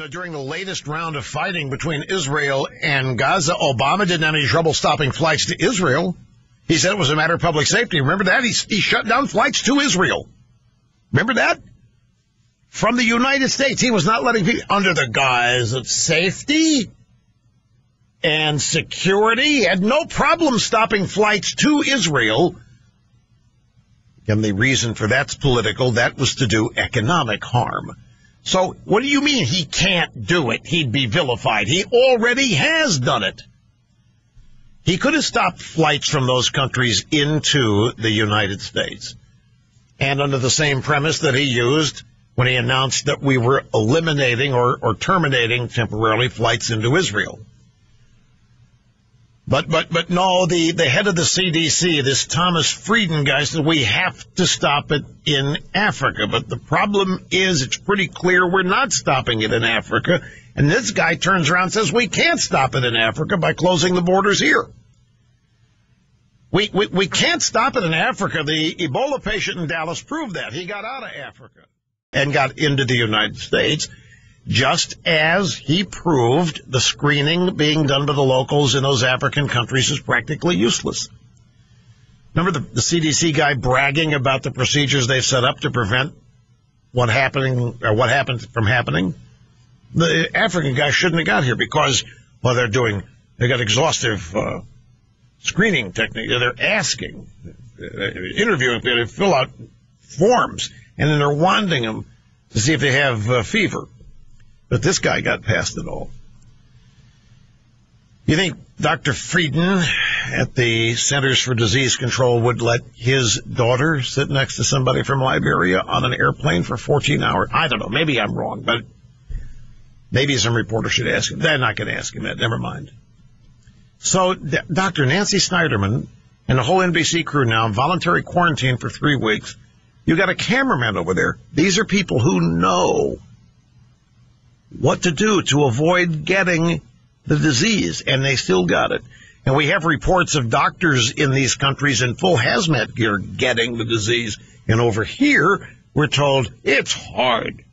During the latest round of fighting between Israel and Gaza, Obama didn't have any trouble stopping flights to Israel. He said it was a matter of public safety. Remember that? He shut down flights to Israel. Remember that? From the United States. He was not letting people, under the guise of safety and security. He had no problem stopping flights to Israel. And the reason for that's political. That was to do economic harm. So what do you mean he can't do it? He'd be vilified. He already has done it. He could have stopped flights from those countries into the United States. And under the same premise that he used when he announced that we were eliminating or terminating temporarily flights into Israel. But no, the head of the CDC, this Thomas Frieden guy, said we have to stop it in Africa. But the problem is it's pretty clear we're not stopping it in Africa. And this guy turns around and says we can't stop it in Africa by closing the borders here. We can't stop it in Africa. The Ebola patient in Dallas proved that. He got out of Africa and got into the United States. Just as he proved the screening being done by the locals in those African countries is practically useless. Remember the CDC guy bragging about the procedures they've set up to prevent what happened from happening? The African guy shouldn't have got here because, well, they got exhaustive screening technique. They're asking, interviewing people to fill out forms, and then they're wanting them to see if they have fever. But this guy got past it all. You think Dr. Frieden at the Centers for Disease Control would let his daughter sit next to somebody from Liberia on an airplane for 14 hours? I don't know. Maybe I'm wrong, but maybe some reporter should ask him. They're not going to ask him that. Never mind. So Dr. Nancy Snyderman and the whole NBC crew now voluntary quarantine for 3 weeks. You got a cameraman over there. These are people who know what to do to avoid getting the disease, and they still got it. And we have reports of doctors in these countries in full hazmat gear getting the disease. And over here, we're told it's hard.